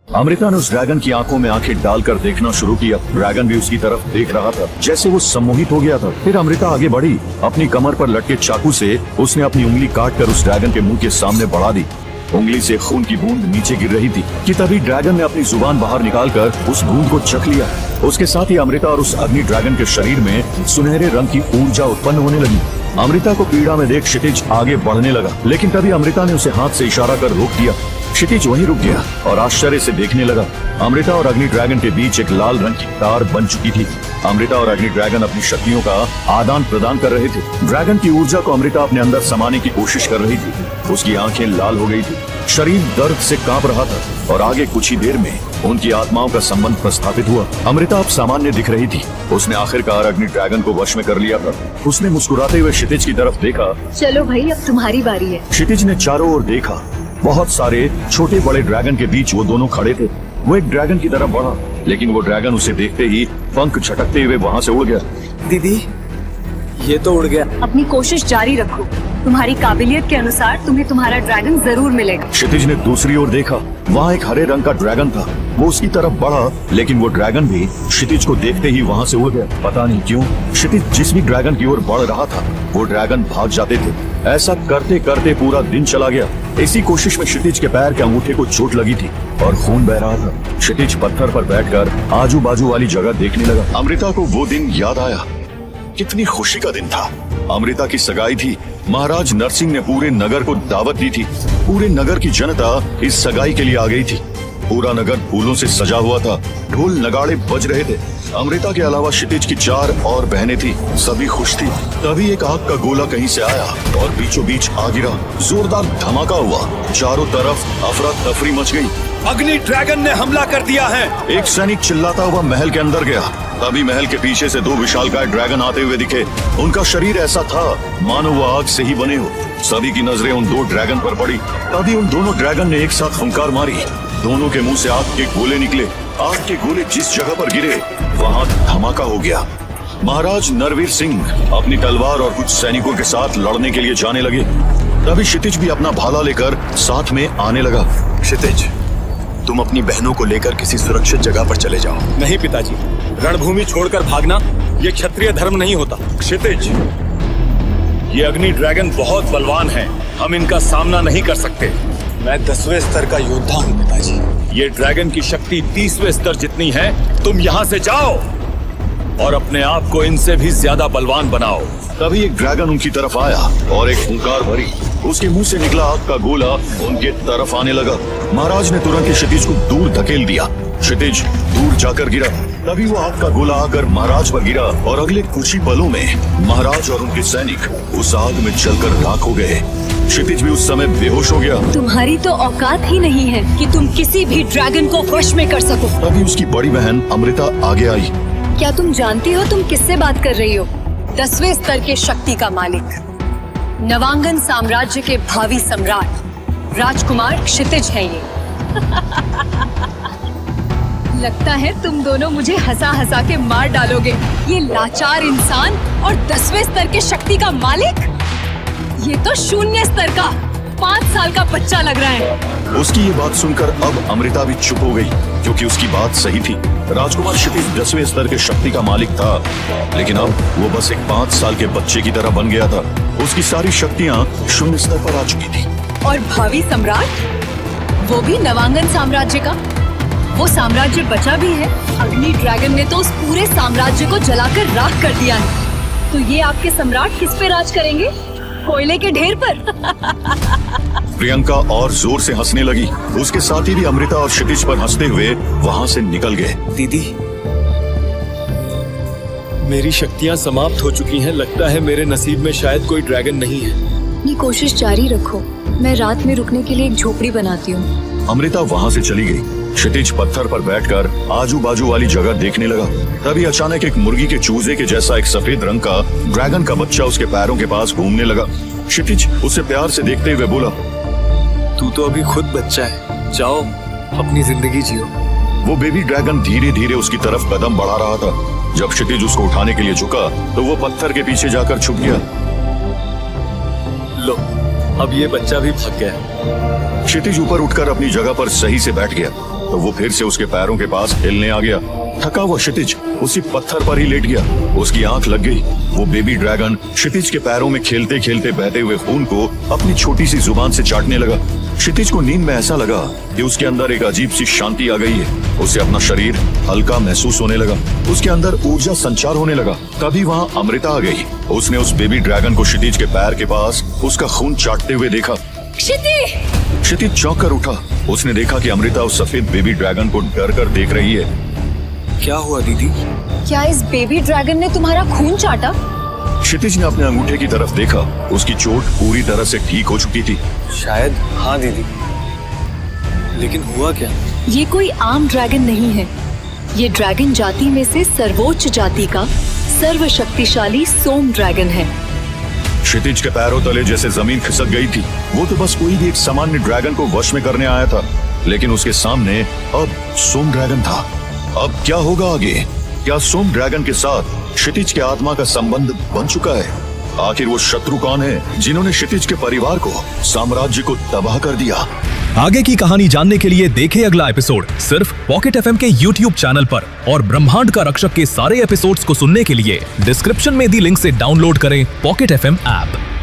अमृता ने उस ड्रैगन की आंखों में आंखें डालकर देखना शुरू किया। ड्रैगन भी उसकी तरफ देख रहा था, जैसे वो सम्मोहित हो गया था। फिर अमृता आगे बढ़ी। अपनी कमर पर लटके चाकू से उसने अपनी उंगली काटकर उस ड्रैगन के मुंह के सामने बढ़ा दी। उंगली से खून की बूंद नीचे गिर रही थी कि तभी ड्रैगन ने अपनी जुबान बाहर निकालकर उस बूंद को चख लिया। उसके साथ ही अमृता और उस अग्नि ड्रैगन के शरीर में सुनहरे रंग की ऊर्जा उत्पन्न होने लगी। अमृता को पीड़ा में देख क्षितिज आगे बढ़ने लगा, लेकिन तभी अमृता ने उसे हाथ से इशारा कर रोक दिया। क्षितिज वहीं रुक गया और आश्चर्य से देखने लगा। अमृता और अग्नि ड्रैगन के बीच एक लाल रंग की तार बन चुकी थी। अमृता और अग्नि ड्रैगन अपनी शक्तियों का आदान प्रदान कर रहे थे। ड्रैगन की ऊर्जा को अमृता अपने अंदर समाने की कोशिश कर रही थी। उसकी आंखें लाल हो गई थी, शरीर दर्द से कांप रहा था और आगे कुछ ही देर में उनकी आत्माओं का संबंध प्रस्थापित हुआ। अमृता अब सामान्य दिख रही थी। उसने आखिरकार अग्नि ड्रैगन को वश में कर लिया था। उसने मुस्कुराते हुए क्षितिज की तरफ देखा। चलो भाई, अब तुम्हारी बारी है। क्षितिज ने चारों ओर देखा। बहुत सारे छोटे बड़े ड्रैगन के बीच वो दोनों खड़े थे। वो एक ड्रैगन की तरफ बढ़ा, लेकिन वो ड्रैगन उसे देखते ही पंख झटकते हुए वहाँ से उड़ गया। दीदी, ये तो उड़ गया। अपनी कोशिश जारी रखो। तुम्हारी काबिलियत के अनुसार तुम्हें तुम्हारा ड्रैगन जरूर मिलेगा। क्षितिज ने दूसरी ओर देखा। वहाँ एक हरे रंग का ड्रैगन था। वो उसकी तरफ बढ़ा, लेकिन वो ड्रैगन भी क्षितिज को देखते ही वहाँ से उड़ गया। पता नहीं क्यों क्षितिज जिस भी ड्रैगन की ओर बढ़ रहा था, वो ड्रैगन भाग जाते थे। ऐसा करते करते पूरा दिन चला गया। इसी कोशिश में क्षितिज के पैर के अंगूठे को चोट लगी थी और खून बह रहा था। क्षितिज पत्थर पर बैठकर आजू बाजू वाली जगह देखने लगा। अमृता को वो दिन याद आया। कितनी खुशी का दिन था। अमृता की सगाई थी। महाराज नरसिंह ने पूरे नगर को दावत दी थी। पूरे नगर की जनता इस सगाई के लिए आ गई थी। पूरा नगर फूलों से सजा हुआ था। ढोल नगाड़े बज रहे थे। अमृता के अलावा क्षितिज की 4 और बहनें थी। सभी खुश थी। तभी एक आग का गोला कहीं से आया और बीचों बीच आ गिरा। जोरदार धमाका हुआ। चारों तरफ अफरा तफरी मच गई। अग्नि ड्रैगन ने हमला कर दिया है। एक सैनिक चिल्लाता हुआ महल के अंदर गया। तभी महल के पीछे से 2 विशालकाय ड्रैगन आते हुए दिखे। उनका शरीर ऐसा था मानो वो आग से ही बने हो। सभी की नजरें उन 2 ड्रैगन पर पड़ी। तभी उन दोनों ड्रैगन ने एक साथ फुंकार मारी। दोनों के मुंह से आग के गोले निकले। आग के गोले जिस जगह पर गिरे वहाँ धमाका हो गया। महाराज नरवीर सिंह अपनी तलवार और कुछ सैनिकों के साथ लड़ने के लिए जाने लगे। तभी क्षितिज भी अपना भाला लेकर साथ में आने लगा। क्षितिज, तुम अपनी बहनों को लेकर किसी सुरक्षित जगह पर चले जाओ। नहीं पिताजी, रणभूमि छोड़कर भागना ये क्षत्रिय धर्म नहीं होता। क्षितिज, ये अग्नि ड्रैगन बहुत बलवान है। हम इनका सामना नहीं कर सकते। मैं 10वें स्तर का योद्धा हूँ पिताजी। ये ड्रैगन की शक्ति 30वें स्तर जितनी है। तुम यहाँ से जाओ और अपने आप को इनसे भी ज्यादा बलवान बनाओ। तभी एक ड्रैगन उनकी तरफ आया और एक फुंकार भरी। उसके मुंह से निकला आग का गोला उनके तरफ आने लगा। महाराज ने तुरंत ही क्षितिज को दूर धकेल दिया। क्षितिज दूर जाकर गिरा। तभी वो आग का गोला आकर महाराज पर गिरा और अगले कुछ ही पलों में महाराज और उनके सैनिक उस आग में जलकर राख हो गए। क्षितिज भी उस समय बेहोश हो गया। तुम्हारी तो औकात ही नहीं है कि तुम किसी भी ड्रैगन को वश में कर सको। तभी उसकी बड़ी बहन अमृता आगे आई। क्या तुम जानती हो तुम किससे बात कर रही हो? 10वें स्तर के शक्ति का मालिक, नवांगन साम्राज्य के भावी सम्राट राजकुमार क्षितिज है ये। लगता है तुम दोनों मुझे हंसा हंसा के मार डालोगे। ये लाचार इंसान और 10वें स्तर के शक्ति का मालिक, ये तो 0 स्तर का 5 साल का बच्चा लग रहा है। उसकी ये बात सुनकर अब अमृता भी चुप हो गई, क्योंकि उसकी बात सही थी। राजकुमार क्षितिज 10वें स्तर के शक्ति का मालिक था, लेकिन अब वो बस एक 5 साल के बच्चे की तरह बन गया था। उसकी सारी शक्तियाँ 0 स्तर पर आ चुकी थी। और भावी सम्राट, वो भी नवांगन साम्राज्य का। वो साम्राज्य बचा भी है। अग्नि ड्रैगन ने तो उस पूरे साम्राज्य को जलाकर राख कर दिया है। तो ये आपके सम्राट किस पे राज करेंगे? कोयले के ढेर पर। प्रियंका और जोर से हंसने लगी। उसके साथी भी अमृता और क्षितिज पर हंसते हुए वहाँ से निकल गए। दीदी, मेरी शक्तियाँ समाप्त हो चुकी हैं। लगता है मेरे नसीब में शायद कोई ड्रैगन नहीं है। अपनी कोशिश जारी रखो। मैं रात में रुकने के लिए एक झोपड़ी बनाती हूँ। अमृता वहाँ से चली गई। क्षितिज पत्थर पर बैठकर आजू बाजू वाली जगह देखने लगा। तभी अचानक एक मुर्गी के चूजे के जैसा एक सफेद रंग का ड्रैगन का बच्चा उसके पैरों के पास घूमने लगा। क्षितिज उसे प्यार से देखते हुए बोला, तू तो अभी खुद बच्चा है, जाओ अपनी जिंदगी जियो। वो बेबी ड्रैगन धीरे धीरे उसकी तरफ कदम बढ़ा रहा था। जब क्षितिज उसको उठाने के लिए झुका तो वो पत्थर के पीछे जाकर छुप गया। लो, अब ये बच्चा भी भाग गया। क्षितिज ऊपर उठकर अपनी जगह पर सही से बैठ गया। तो वो फिर से उसके पैरों के पास हिलने आ गया। थका हुआ क्षितिज उसी पत्थर पर ही लेट गया। उसकी आंख लग गई। वो बेबी ड्रैगन क्षितिज के पैरों में खेलते खेलते बहते हुए खून को अपनी छोटी सी जुबान से चाटने लगा। क्षितिज को नींद में ऐसा लगा कि उसके अंदर एक अजीब सी शांति आ गई है। उसे अपना शरीर हल्का महसूस होने लगा। उसके अंदर ऊर्जा संचार होने लगा। तभी वहाँ अमृता आ गई। उसने उस बेबी ड्रैगन को क्षितिज के पैर के पास उसका खून चाटते हुए देखा। क्षितिज चौंक कर उठा। उसने देखा कि अमृता उस सफेद बेबी ड्रैगन को डर कर देख रही है। क्या हुआ दीदी? क्या इस बेबी ड्रैगन ने तुम्हारा खून चाटा? क्षितिज ने अपने अंगूठे की तरफ देखा। उसकी चोट पूरी तरह से ठीक हो चुकी थी। शायद हाँ दीदी, लेकिन हुआ क्या? ये कोई आम ड्रैगन नहीं है। ये ड्रैगन जाति में से सर्वोच्च जाति का सर्वशक्तिशाली सोम ड्रैगन है। क्षितिज के पैरों तले जैसे जमीन खिसक गई थी। वो तो बस कोई भी एक सामान्य ड्रैगन को वश में करने आया था, लेकिन उसके सामने अब सोम ड्रैगन था। अब क्या होगा आगे? क्या सोम ड्रैगन के साथ क्षितिज के आत्मा का संबंध बन चुका है? आखिर वो शत्रु कौन है जिन्होंने क्षितिज के परिवार को, साम्राज्य को तबाह कर दिया? आगे की कहानी जानने के लिए देखें अगला एपिसोड सिर्फ पॉकेट एफएम के YouTube चैनल पर। और ब्रह्मांड का रक्षक के सारे एपिसोड्स को सुनने के लिए डिस्क्रिप्शन में दी लिंक से डाउनलोड करें पॉकेट एफएम ऐप।